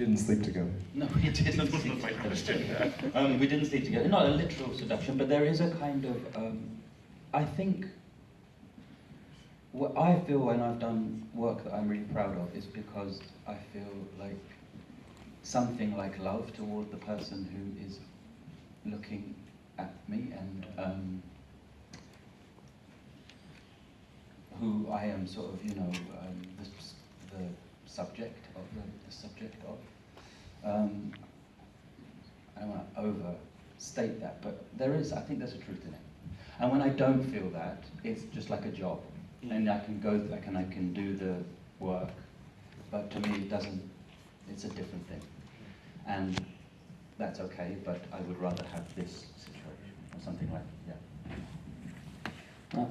didn't sleep together. No, we didn't sleep together. We didn't sleep together. Not a literal seduction, but there is a kind of, I think, what I feel when I've done work that I'm really proud of is because I feel like something like love toward the person who is looking at me and who I am sort of, you know, the subject of, the subject of. I don't want to overstate that, but I think there's a truth in it. And when I don't feel that, it's just like a job. And I can go back and I can do the work, but to me it doesn't, it's a different thing. And that's okay, but I would rather have this situation, or something like that, yeah.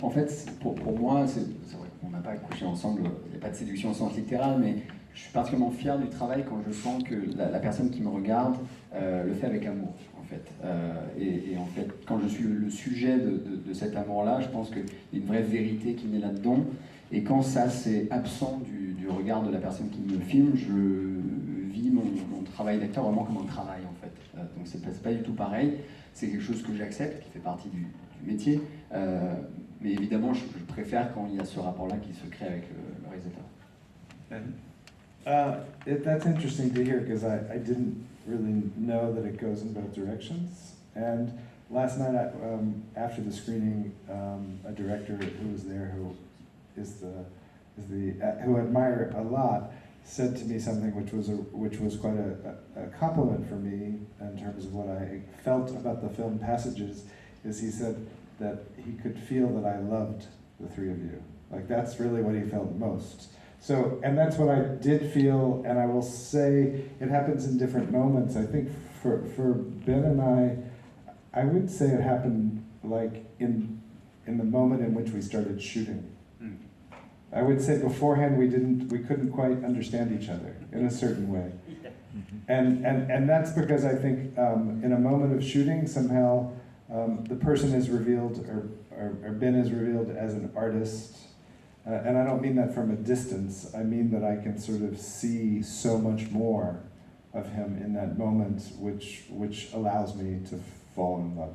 En fait, pour moi, c'est vrai qu'on n'a pas couché ensemble, il n'y a pas de séduction au sens littéral, mais je suis particulièrement fier du travail quand je sens que la personne qui me regarde le fait avec amour, en fait. Et en fait, quand je suis le sujet de cet amour-là, je pense qu'il y a une vraie vérité qui naît là-dedans. Et quand ça, c'est absent du regard de la personne qui me filme, je vis mon travail d'acteur vraiment comme un travail, en fait. Donc c'est pas du tout pareil. C'est quelque chose que j'accepte, qui fait partie du métier. Mais évidemment, je préfère quand il y a ce rapport-là qui se crée avec le réalisateur. That's interesting to hear because I didn't really know that it goes in both directions. And last night, after the screening, a director who was there, who who I admire a lot, said to me something which was quite a compliment for me in terms of what I felt about the film Passages. Is he said that he could feel that I loved the three of you. Like that's really what he felt most. So, and that's what I did feel, and I will say it happens in different moments. I think for Ben and I would say it happened like in the moment in which we started shooting. I would say beforehand we couldn't quite understand each other in a certain way. And that's because I think in a moment of shooting somehow the person is revealed, or Ben is revealed as an artist. And I don't mean that from a distance, I mean that I can sort of see so much more of him in that moment, which allows me to fall in love.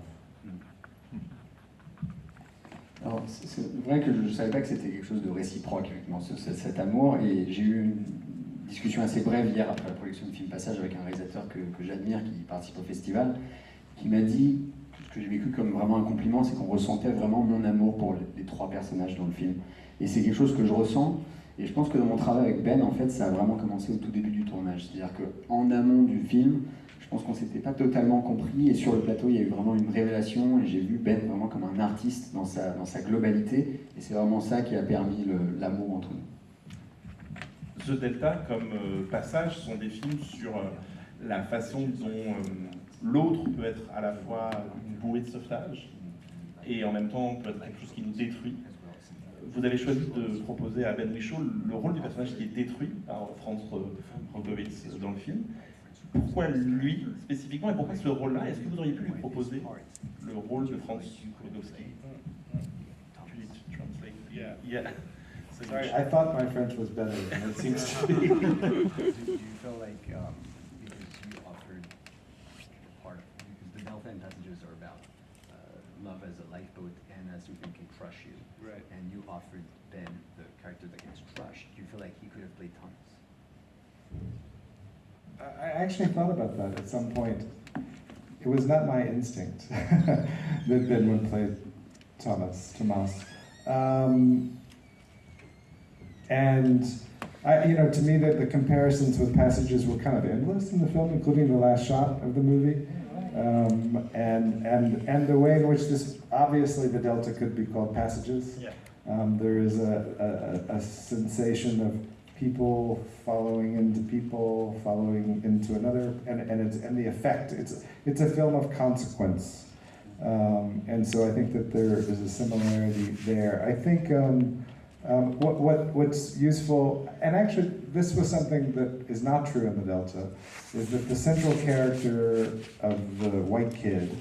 Alors, c'est vrai que je ne savais pas que c'était quelque chose de réciproque avec moi, cet amour, et j'ai eu une discussion assez brève hier après la production du film Passage avec un réalisateur que j'admire, qui participe au festival, qui m'a dit, ce que j'ai vécu comme vraiment un compliment, c'est qu'on ressentait vraiment mon amour pour les trois personnages dans le film. Et c'est quelque chose que je ressens, et je pense que dans mon travail avec Ben, en fait, ça a vraiment commencé au tout début du tournage. C'est-à-dire qu'en amont du film, je pense qu'on ne s'était pas totalement compris, et sur le plateau, il y a eu vraiment une révélation, et j'ai vu Ben vraiment comme un artiste dans sa globalité, et c'est vraiment ça qui a permis l'amour entre nous. The Delta, comme Passage, sont des films sur la façon dont l'autre peut être à la fois une bouée de sauvetage, et en même temps peut être quelque chose qui nous détruit. Vous avez choisi de proposer à Ben Whishaw le rôle du personnage qui est détruit par Franz Rogowitz dans le film. Pourquoi lui, spécifiquement, et pourquoi ce rôle-là? Est-ce que vous auriez pu lui proposer le rôle de Franz Rogowitz? Yeah. Sorry, I thought my French was better than it seems to be. Do you feel like because you offered part, because the Delta and Passages are about love as a lifeboat and as something can crush you, right? And you offered Ben the character that gets crushed. Do you feel like he could have played Thomas? I actually thought about that at some point. It was not my instinct that Ben would play Thomas. And to me, the comparisons with Passages were kind of endless in the film, including the last shot of the movie, and the way in which this, obviously, the Delta could be called Passages. Yeah. There is a sensation of people following into another, and the effect. It's a film of consequence, and so I think that there is a similarity there. I think what's useful, and actually this was something that is not true in the Delta, is that the central character of the white kid,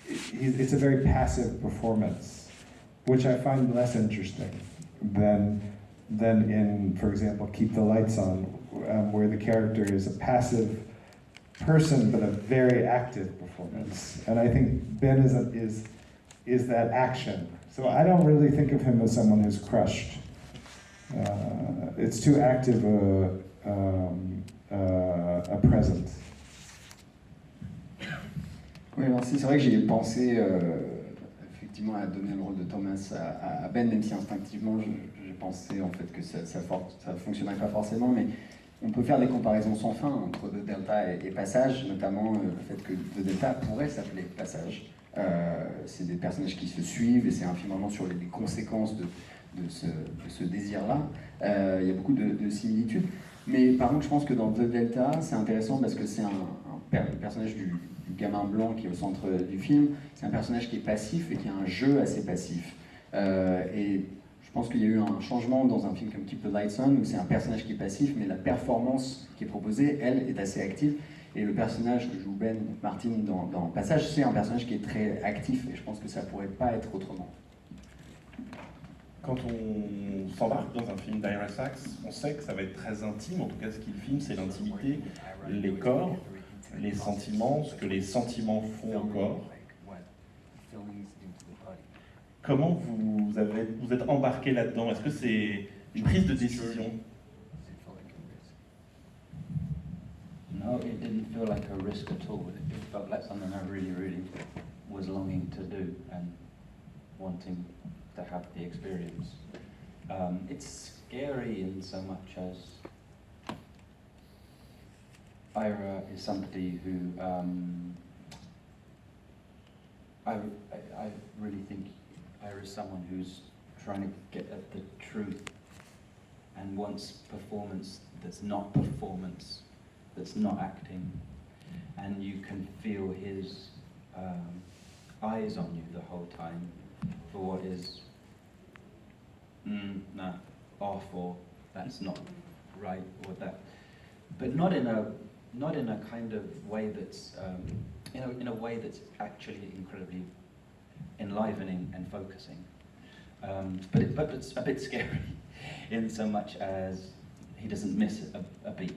it's a very passive performance, which I find less interesting than in, for example, Keep the Lights On, where the character is a passive person but a very active performance. And I think Ben is that action. So I don't really think of him as someone who's crushed. It's too active a present. Oui, alors c'est vrai que j'ai pensé effectivement à donner le rôle de Thomas à Ben, même si instinctivement j'ai pensé en fait que ça fonctionnerait pas forcément, mais on peut faire des comparaisons sans fin entre The Delta et Passage, notamment le fait que The Delta pourrait s'appeler Passage. C'est des personnages qui se suivent et c'est un film vraiment sur les conséquences de ce désir-là. Il y a beaucoup de similitudes. Mais par contre, je pense que dans The Delta, c'est intéressant parce que c'est le personnage du gamin blanc qui est au centre du film. C'est un personnage qui est passif et qui a un jeu assez passif. Et je pense qu'il y a eu un changement dans un film comme Keep the Lights On, où c'est un personnage qui est passif, mais la performance qui est proposée, elle, est assez active. Et le personnage que joue Ben Martin dans Passage, c'est un personnage qui est très actif, et je pense que ça pourrait pas être autrement. Quand on s'embarque dans un film d'Ira Sachs, on sait que ça va être très intime. En tout cas, ce qu'il filme, c'est l'intimité, les corps, les sentiments, ce que les sentiments font au corps. Comment vous êtes embarqué là-dedans? Est-ce que c'est une prise de décision? No, it didn't feel like a risk at all. It felt like something I really, really was longing to do and wanting to have the experience. It's scary in so much as Ira is somebody who I really think Ira is someone who's trying to get at the truth and wants performance that's not performance, that's not acting, and you can feel his eyes on you the whole time for what is nah, off, or that's not right, or that, but not in a kind of way that's in a way that's actually incredibly enlivening and focusing, but it's a bit scary in so much as he doesn't miss a beat.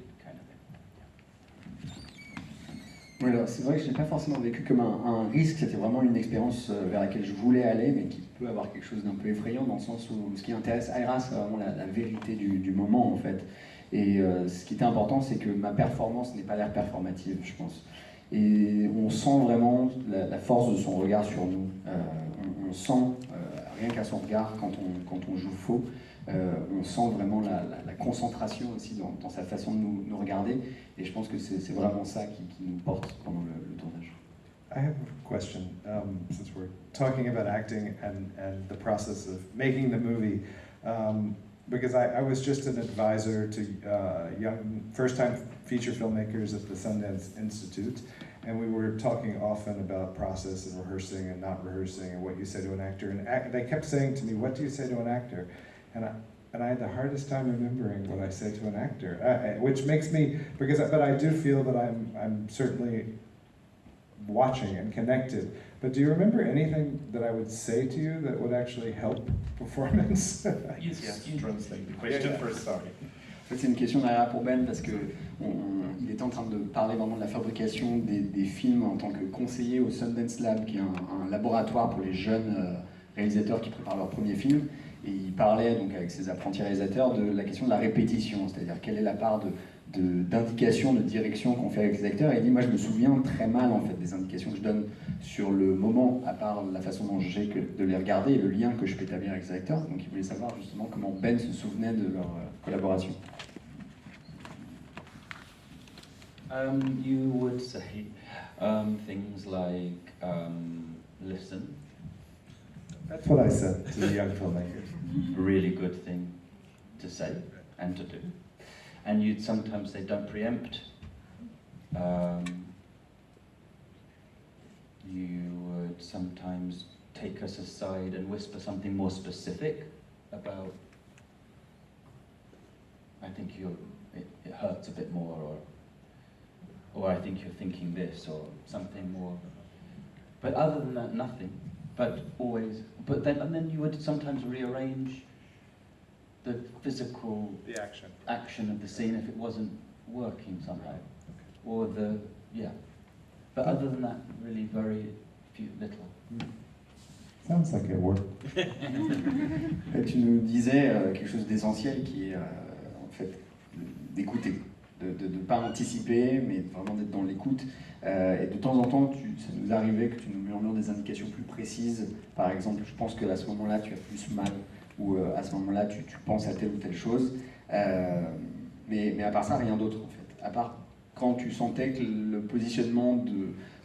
Oui, alors c'est vrai que je n'ai pas forcément vécu comme un risque, c'était vraiment une expérience vers laquelle je voulais aller, mais qui peut avoir quelque chose d'un peu effrayant, dans le sens où ce qui intéresse Ira, c'est vraiment la vérité du moment, en fait. Et ce qui était important, c'est que ma performance n'ait pas l'air performative, je pense. Et on sent vraiment la force de son regard sur nous. On sent, rien qu'à son regard, quand on joue faux, on sent vraiment la concentration aussi dans sa façon de nous regarder, et je pense que c'est vraiment ça qui nous porte pendant le tournage. I have a question, since we're talking about acting and the process of making the movie, because I was just an advisor to young first-time feature filmmakers at the Sundance Institute, and we were talking often about process and rehearsing and not rehearsing and what you say to an actor, and they kept saying to me, what do you say to an actor? And I had the hardest time remembering what I say to an actor, which makes me, but I do feel that I'm certainly watching and connected. But do you remember anything that I would say to you that would actually help performance? Yes, translate the question first, sorry. En fait, c'est une question derrière pour Ben, parce que il était en train de parler vraiment de la fabrication des films en tant que conseiller au Sundance Lab, qui est un laboratoire pour les jeunes réalisateurs qui préparent leur premier film. Et il parlait donc avec ses apprentis réalisateurs de la question de la répétition, c'est-à-dire quelle est la part d'indication, de direction qu'on fait avec les acteurs. Et il dit, moi je me souviens très mal en fait des indications que je donne sur le moment, à part la façon dont j'ai de les regarder et le lien que je peux établir avec les acteurs. Donc il voulait savoir justement comment Ben se souvenait de leur collaboration. You would say things like listen. That's what I said to the young filmmakers. Really good thing to say and to do. And you'd sometimes say, don't preempt. You would sometimes take us aside and whisper something more specific about, I think it hurts a bit more, or I think you're thinking this, or something more. But other than that, nothing. But always, and then you would sometimes rearrange the physical The action. action of the scene if it wasn't working somehow, or the But other than that, really very little. Sounds like it worked. Et tu nous disais quelque chose d'essentiel qui est en fait d'écouter, de ne pas anticiper, mais vraiment d'être dans l'écoute. Et de temps en temps, ça nous arrivait que tu nous murmures des indications plus précises. Par exemple, je pense qu'à ce moment-là, tu as plus mal, ou à ce moment-là, tu penses à telle ou telle chose. Mais à part ça, rien d'autre en fait. À part quand tu sentais que le positionnement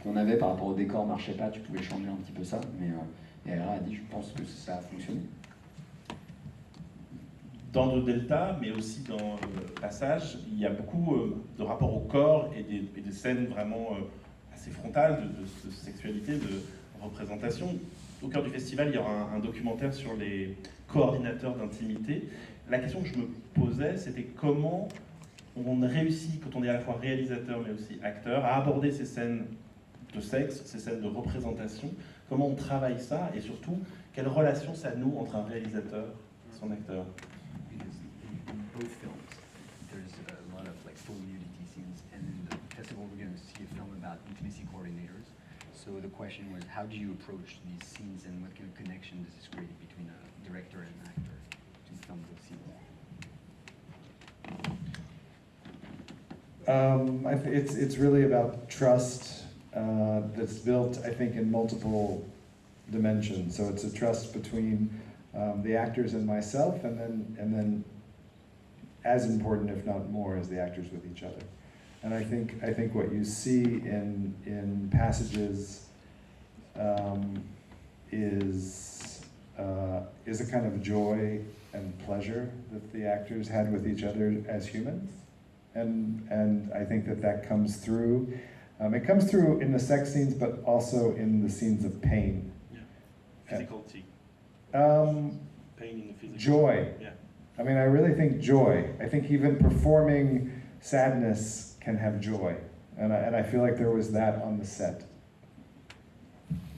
qu'on avait par rapport au décor marchait pas, tu pouvais changer un petit peu ça. Mais Ira a dit, je pense que ça a fonctionné. Dans le Delta, mais aussi dans le passage, il y a beaucoup de rapports au corps et des scènes vraiment assez frontales de sexualité, de représentation. Au cœur du festival, il y aura un documentaire sur les coordinateurs d'intimité. La question que je me posais, c'était comment on réussit, quand on est à la fois réalisateur mais aussi acteur, à aborder ces scènes de sexe, ces scènes de représentation, comment on travaille ça, et surtout, quelle relation ça noue entre un réalisateur et son acteur. Because in both films, there's a lot of like full nudity scenes, and in the festival we're going to see a film about intimacy coordinators. So the question was, how do you approach these scenes, and what kind of connection does this create between a director and an actor to film those scenes? It's really about trust that's built, I think, in multiple dimensions. So it's a trust between the actors and myself, and then as important, if not more, as the actors with each other. And I think what you see in passages is a kind of joy and pleasure that the actors had with each other as humans. And I think that comes through. It comes through in the sex scenes, but also in the scenes of pain. Yeah. Physicality. Pain in the physical. Joy. Yeah. I mean, I really think joy. I think even performing sadness can have joy. And I feel like there was that on the set.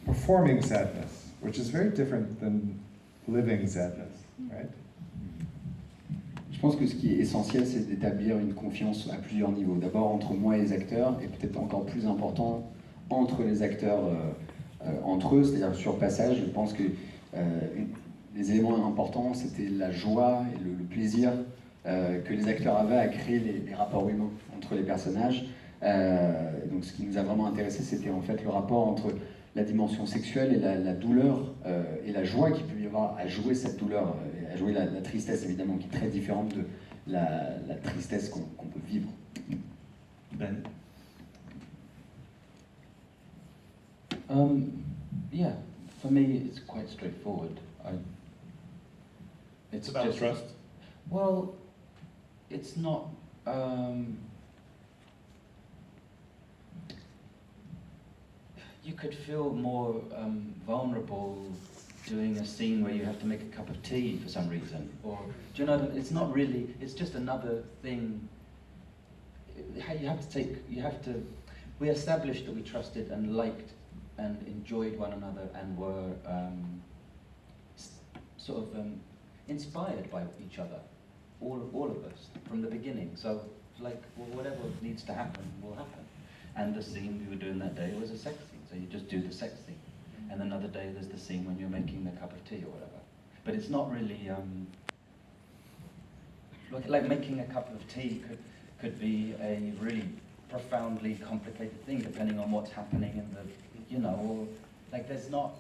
Performing sadness, which is very different than living sadness, right? Je pense que ce qui est essentiel, c'est d'établir une confiance à plusieurs niveaux. D'abord entre moi et les acteurs, et peut-être encore plus important, entre les acteurs entre eux, c'est-à-dire sur passage. Je pense que les éléments importants, c'était la joie et le plaisir que les acteurs avaient à créer les rapports humains entre les personnages. Donc ce qui nous a vraiment intéressé, c'était en fait le rapport entre la dimension sexuelle et la douleur et la joie qu'il peut y avoir à jouer cette douleur, et à jouer la tristesse évidemment, qui est très différente de la tristesse qu'on peut vivre. Ben. Yeah, for me it's quite straightforward. It's about just, trust. Well, it's not. You could feel more vulnerable doing a scene where you have to make a cup of tea for some reason, or do you know? It's not really. It's just another thing. You have to. We established that we trusted and liked and enjoyed one another and were sort of inspired by each other, all of us from the beginning. So like, well, whatever needs to happen will happen. And the scene we were doing that day was a sex scene, so you just do the sex scene. And another day there's the scene when you're making the cup of tea or whatever. But it's not really like making a cup of tea could be a really profoundly complicated thing depending on what's happening in the, you know, or like there's not.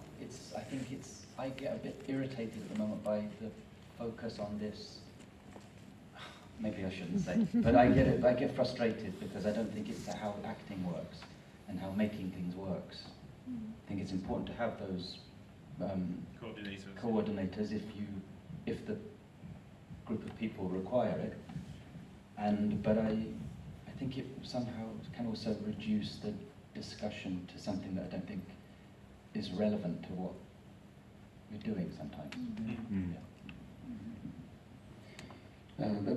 I get a bit irritated at the moment by the focus on this. Maybe I shouldn't say, but I get frustrated because I don't think it's how acting works and how making things works. I think it's important to have those coordinators if the group of people require it. But I think it somehow can also reduce the discussion to something that I don't think is relevant to what we're doing sometimes. Yeah.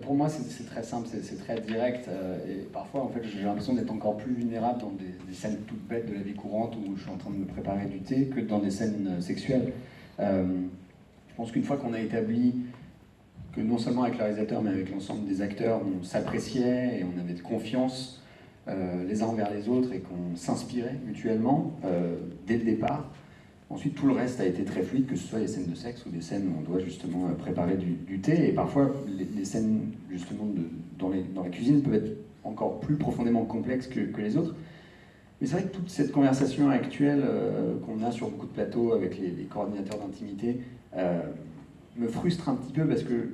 Pour moi, c'est très simple, c'est très direct. Et parfois, en fait, j'ai l'impression d'être encore plus vulnérable dans des scènes toutes bêtes de la vie courante où je suis en train de me préparer du thé que dans des scènes sexuelles. Je pense qu'une fois qu'on a établi que non seulement avec le réalisateur, mais avec l'ensemble des acteurs, on s'appréciait et on avait de confiance les uns envers les autres et qu'on s'inspirait mutuellement dès le départ. Ensuite, tout le reste a été très fluide, que ce soit les scènes de sexe ou des scènes où on doit justement préparer du thé. Et parfois, les scènes justement dans la cuisine peuvent être encore plus profondément complexes que les autres. Mais c'est vrai que toute cette conversation actuelle qu'on a sur beaucoup de plateaux avec les coordinateurs d'intimité me frustre un petit peu parce que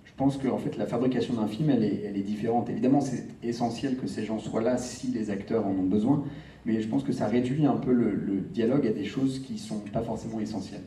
je pense que en fait, la fabrication d'un film, elle est différente. Évidemment, c'est essentiel que ces gens soient là si les acteurs en ont besoin, mais je pense que ça réduit un peu le dialogue à des choses qui ne sont pas forcément essentielles.